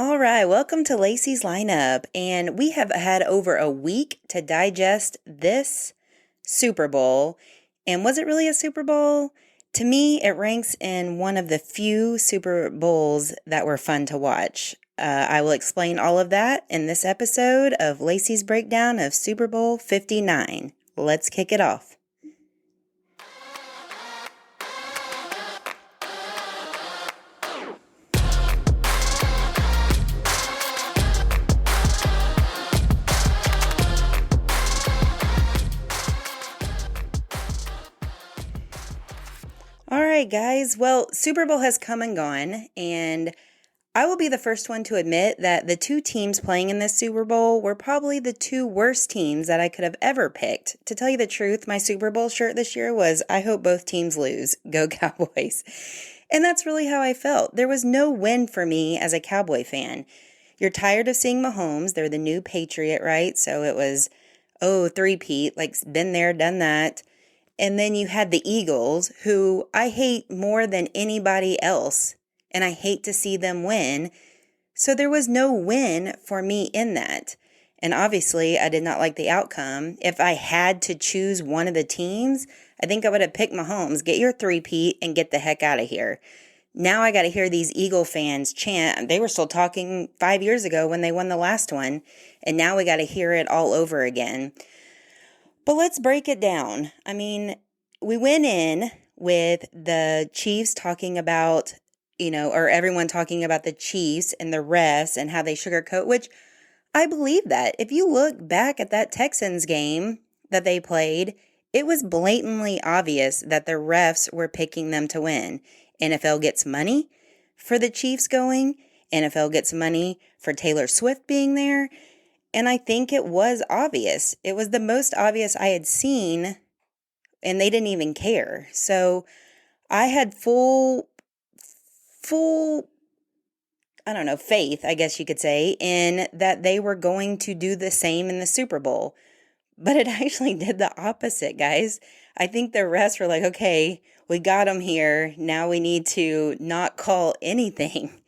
All right, welcome to Lacey's lineup, and we have had over a week to digest this Super Bowl. And was it really a Super Bowl? To me, it ranks in one of the few Super Bowls that were fun to watch. I will explain all of that in this episode of Lacey's breakdown of Super Bowl 59. Let's kick it off. All right, guys. Well, Super Bowl has come and gone, and I will be the first one to admit that the two teams playing in this Super Bowl were probably the two worst teams that I could have ever picked. To tell you the truth, my Super Bowl shirt this year was, I hope both teams lose. Go Cowboys. And that's really how I felt. There was no win for me as a Cowboy fan. You're tired of seeing Mahomes. They're the new Patriot, right? So it was, three-peat, like been there, done that. And then you had the Eagles, who I hate more than anybody else, and I hate to see them win. So there was no win for me in that. And obviously, I did not like the outcome. If I had to choose one of the teams, I think I would have picked Mahomes. Get your three-peat and get the heck out of here. Now I got to hear these Eagle fans chant. They were still talking 5 years ago when they won the last one, and now we got to hear it all over again. But let's break it down. I mean, we went in with the Chiefs talking about, or everyone talking about the Chiefs and the refs and how they sugarcoat, which I believe that. If you look back at that Texans game that they played, it was blatantly obvious that the refs were picking them to win. NFL gets money for the Chiefs going. NFL gets money for Taylor Swift being there. And I think it was obvious. It was the most obvious I had seen, and they didn't even care. So I had full, faith, I guess you could say, in that they were going to do the same in the Super Bowl. But it actually did the opposite, guys. I think the refs were like, okay, we got them here. Now we need to not call anything.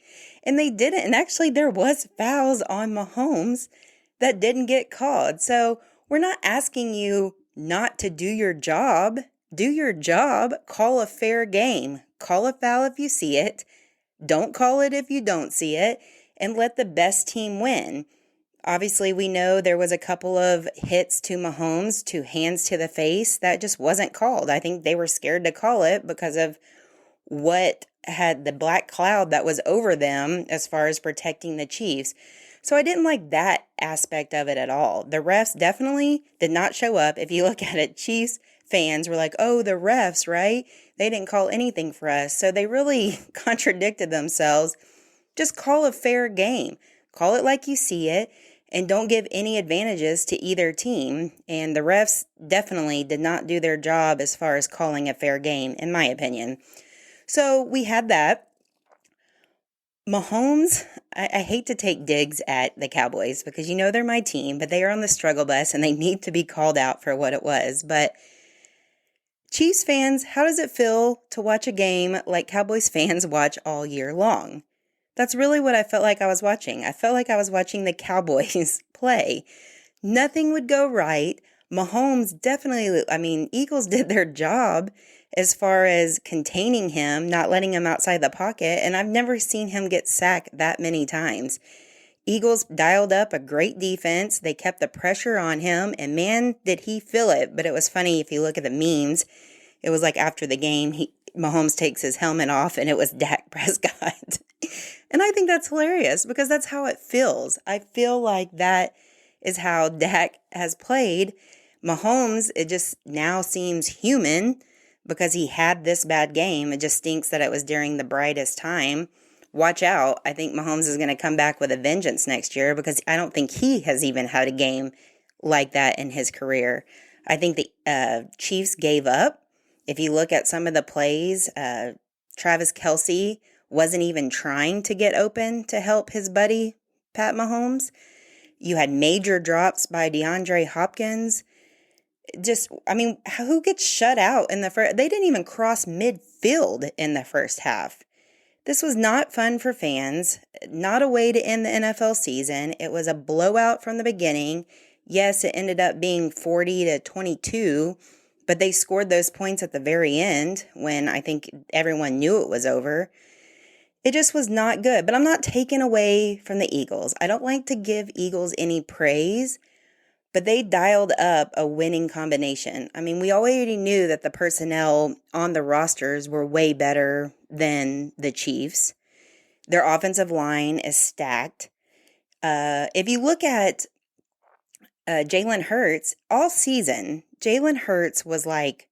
And they didn't. And actually, there was fouls on Mahomes that didn't get called. So we're not asking you not to do your job. Do your job. Call a fair game. Call a foul if you see it. Don't call it if you don't see it. And let the best team win. Obviously, we know there was a couple of hits to Mahomes, to hands to the face, that just wasn't called. I think they were scared to call it because of what had the black cloud that was over them as far as protecting the Chiefs. So I didn't like that aspect of it at all. The refs definitely did not show up. If you look at it, Chiefs fans were like, oh, the refs, right? They didn't call anything for us. So they really contradicted themselves. Just call a fair game. Call it like you see it, and don't give any advantages to either team. And the refs definitely did not do their job as far as calling a fair game, in my opinion. So we had that. Mahomes, I hate to take digs at the Cowboys because they're my team, but they are on the struggle bus and they need to be called out for what it was. But Chiefs fans, how does it feel to watch a game like Cowboys fans watch all year long? That's really what I felt like I was watching. I felt like I was watching the Cowboys play. Nothing would go right. Mahomes definitely, Eagles did their job as far as containing him, not letting him outside the pocket, and I've never seen him get sacked that many times. Eagles dialed up a great defense. They kept the pressure on him, and man, did he feel it. But it was funny if you look at the memes. It was like after the game, Mahomes takes his helmet off, and it was Dak Prescott. And I think that's hilarious because that's how it feels. I feel like that is how Dak has played. Mahomes, it just now seems human because he had this bad game. It just stinks that it was during the brightest time. Watch out. I think Mahomes is going to come back with a vengeance next year because I don't think he has even had a game like that in his career. I think the Chiefs gave up. If you look at some of the plays, Travis Kelce wasn't even trying to get open to help his buddy, Pat Mahomes. You had major drops by DeAndre Hopkins. Who gets shut out in the first? They didn't even cross midfield in the first half. This was not fun for fans. not a way to end the NFL season. It was a blowout from the beginning. Yes, it ended up being 40-22, but they scored those points at the very end when I think everyone knew it was over. It just was not good, but I'm not taking away from the Eagles. I don't like to give Eagles any praise, but they dialed up a winning combination. I mean, we already knew that the personnel on the rosters were way better than the Chiefs. Their offensive line is stacked. If you look at Jalen Hurts, all season, Jalen Hurts was like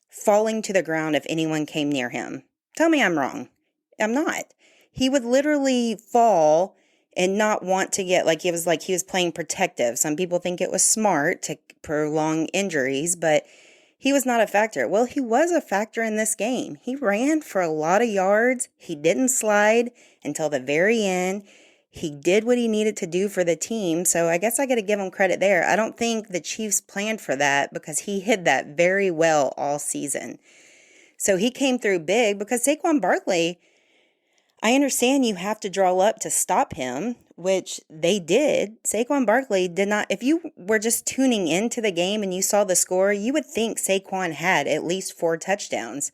falling to the ground if anyone came near him. Tell me I'm wrong. I'm not. He would literally fall and not want to get, like he was playing protective. Some people think it was smart to prolong injuries, but he was not a factor. Well, he was a factor in this game. He ran for a lot of yards. He didn't slide until the very end. He did what he needed to do for the team, so I guess I got to give him credit there. I don't think the Chiefs planned for that because he hid that very well all season. So he came through big because Saquon Barkley, I understand you have to draw up to stop him, which they did. Saquon Barkley did not. If you were just tuning into the game and you saw the score, you would think Saquon had at least 4 touchdowns.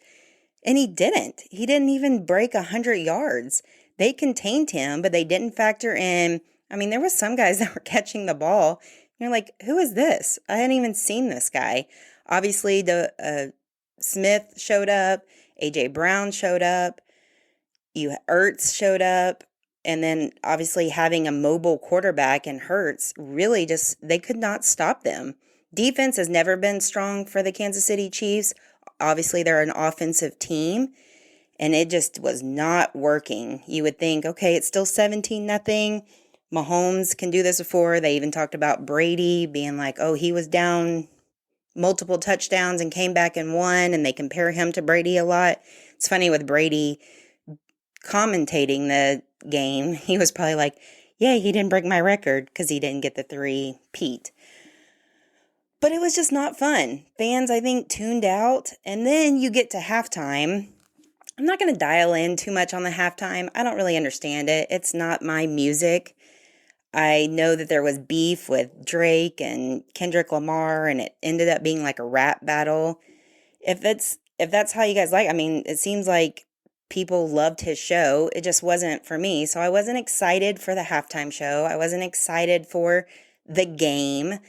And he didn't. He didn't even break 100 yards. They contained him, but they didn't factor in. I mean, there was some guys that were catching the ball. You're like, who is this? I hadn't even seen this guy. Obviously, the Smith showed up. A.J. Brown showed up. Ertz showed up. And then, obviously, having a mobile quarterback in Hurts, really just, they could not stop them. Defense has never been strong for the Kansas City Chiefs. Obviously, they're an offensive team. And it just was not working. You would think, okay, it's still 17-0. Mahomes can do this before. They even talked about Brady being like, oh, he was down multiple touchdowns and came back and won. And they compare him to Brady a lot. It's funny with Brady commentating the game. He was probably like, yeah, he didn't break my record because he didn't get the 3-peat. But it was just not fun. Fans, I think, tuned out. And then you get to halftime. I'm not going to dial in too much on the halftime. I don't really understand it. It's not my music. I know that there was beef with Drake and Kendrick Lamar, and it ended up being like a rap battle. If that's how you guys like, I mean, it seems like people loved his show. It just wasn't for me. So I wasn't excited for the halftime show. I wasn't excited for the game.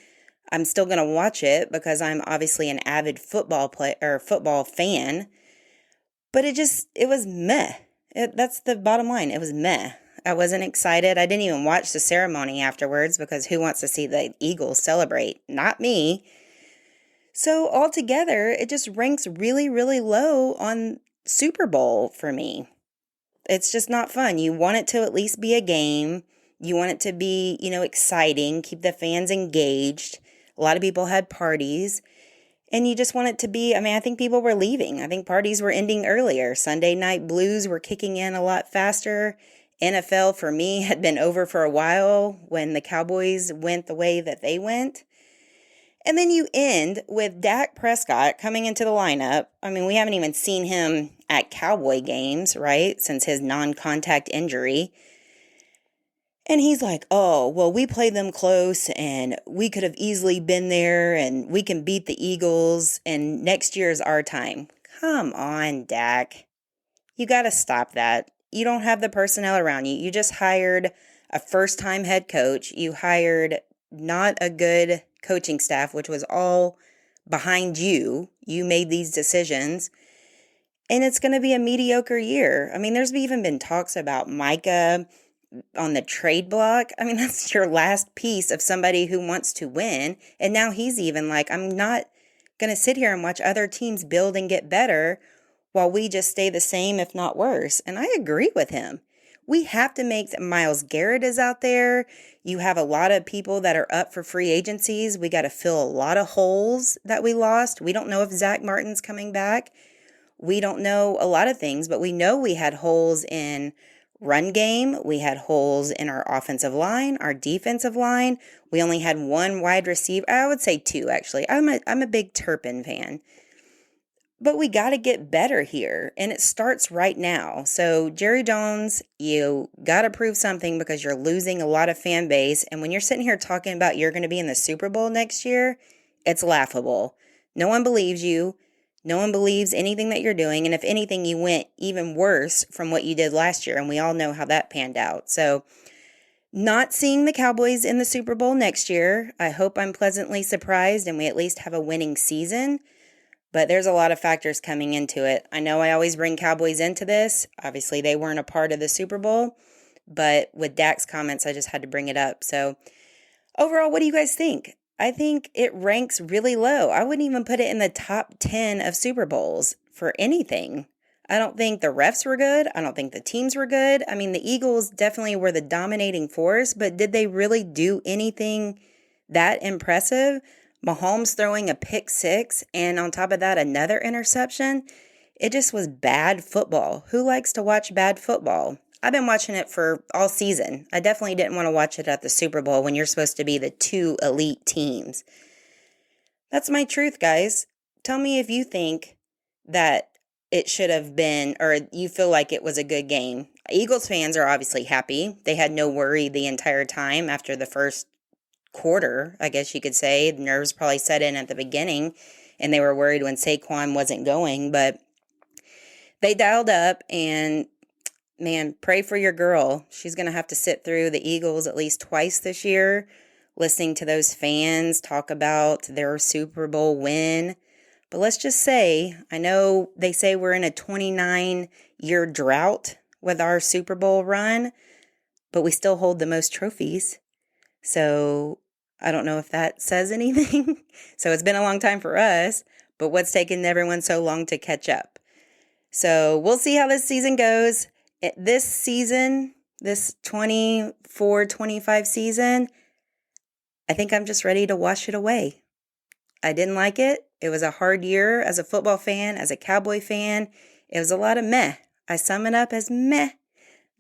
I'm still going to watch it because I'm obviously an avid football fan. But it was meh. That's the bottom line. It was meh. I wasn't excited. I didn't even watch the ceremony afterwards because who wants to see the Eagles celebrate? Not me. So altogether, it just ranks really, really low on Super Bowl for me. It's just not fun. You want it to at least be a game. You want it to be, exciting, keep the fans engaged. A lot of people had parties. And you just want it to be, I think people were leaving. I think parties were ending earlier. Sunday night blues were kicking in a lot faster. NFL, for me, had been over for a while when the Cowboys went the way that they went. And then you end with Dak Prescott coming into the lineup. We haven't even seen him at Cowboy games, right, since his non-contact injury. And he's like, oh, well, we played them close and we could have easily been there and we can beat the Eagles and next year is our time. Come on, Dak. You got to stop that. You don't have the personnel around you. You just hired a first-time head coach. You hired not a good coaching staff, which was all behind you. You made these decisions. And it's going to be a mediocre year. There's even been talks about Micah on the trade block. That's your last piece of somebody who wants to win. And now he's even like, I'm not going to sit here and watch other teams build and get better while we just stay the same, if not worse. And I agree with him. We have to make Myles Garrett is out there. You have a lot of people that are up for free agencies. We got to fill a lot of holes that we lost. We don't know if Zach Martin's coming back. We don't know a lot of things, but we know we had holes in run game. We had holes in our offensive line, our defensive line. We only had one wide receiver. I would say 2, actually. I'm a big Turpin fan. But we got to get better here, and it starts right now. So, Jerry Jones, you got to prove something because you're losing a lot of fan base. And when you're sitting here talking about you're going to be in the Super Bowl next year, it's laughable. No one believes you. No one believes anything that you're doing. And if anything, you went even worse from what you did last year. And we all know how that panned out. So, not seeing the Cowboys in the Super Bowl next year, I hope I'm pleasantly surprised and we at least have a winning season. But there's a lot of factors coming into it. I know I always bring Cowboys into this. Obviously, they weren't a part of the Super Bowl. But with Dak's comments, I just had to bring it up. So overall, what do you guys think? I think it ranks really low. I wouldn't even put it in the top 10 of Super Bowls for anything. I don't think the refs were good. I don't think the teams were good. I mean, the Eagles definitely were the dominating force, but did they really do anything that impressive? Mahomes throwing a pick six, and on top of that, another interception. It just was bad football. Who likes to watch bad football? I've been watching it for all season. I definitely didn't want to watch it at the Super Bowl when you're supposed to be the two elite teams. That's my truth, guys. Tell me if you think that it should have been, or you feel like it was a good game. Eagles fans are obviously happy. They had no worry the entire time after the first quarter, I guess you could say. The nerves probably set in at the beginning, and they were worried when Saquon wasn't going, but they dialed up, and man, pray for your girl. She's going to have to sit through the Eagles at least twice this year, listening to those fans talk about their Super Bowl win. But let's just say, I know they say we're in a 29-year drought with our Super Bowl run, but we still hold the most trophies. So I don't know if that says anything. So it's been a long time for us, but what's taken everyone so long to catch up? So we'll see how this season goes. This season, this 24-25 season, I think I'm just ready to wash it away. I didn't like it. It was a hard year as a football fan, as a Cowboy fan. It was a lot of meh. I sum it up as meh.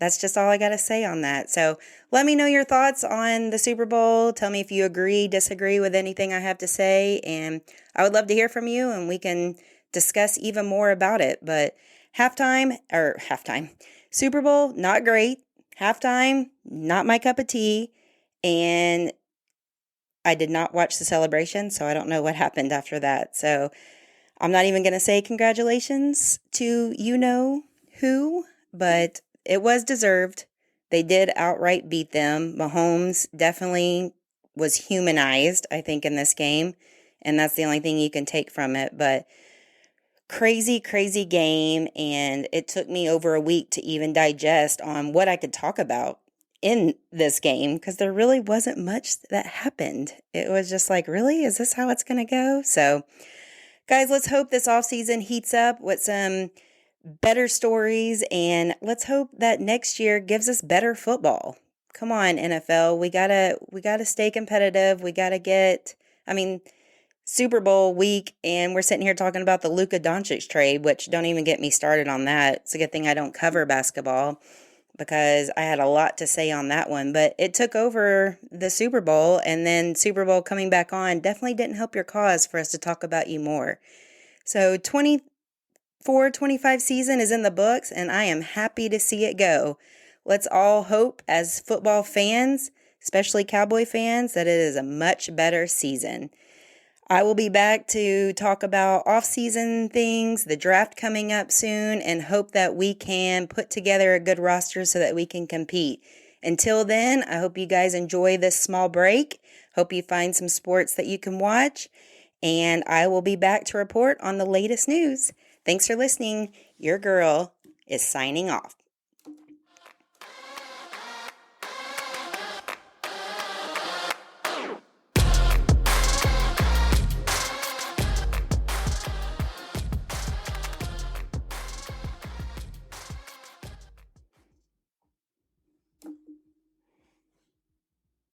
That's just all I got to say on that. So let me know your thoughts on the Super Bowl. Tell me if you agree, disagree with anything I have to say. And I would love to hear from you, and we can discuss even more about it. But halftime, Super Bowl, not great. Halftime, not my cup of tea. And I did not watch the celebration, so I don't know what happened after that. So I'm not even going to say congratulations to you-know-who, but it was deserved. They did outright beat them. Mahomes definitely was humanized, I think, in this game, and that's the only thing you can take from it. But crazy, crazy game, and it took me over a week to even digest on what I could talk about in this game, because there really wasn't much that happened. It was just like, really? Is this how it's going to go? So, guys, let's hope this offseason heats up with some better stories, and let's hope that next year gives us better football. Come on, NFL. We gotta stay competitive. We gotta get, Super Bowl week, and we're sitting here talking about the Luka Doncic trade, which don't even get me started on that. It's a good thing I don't cover basketball, because I had a lot to say on that one. But it took over the Super Bowl, and then Super Bowl coming back on definitely didn't help your cause for us to talk about you more. So 24-25 season is in the books, and I am happy to see it go. Let's all hope as football fans, especially Cowboy fans, that it is a much better season. I will be back to talk about off-season things, the draft coming up soon, and hope that we can put together a good roster so that we can compete. Until then, I hope you guys enjoy this small break. Hope you find some sports that you can watch, and I will be back to report on the latest news. Thanks for listening. Your girl is signing off.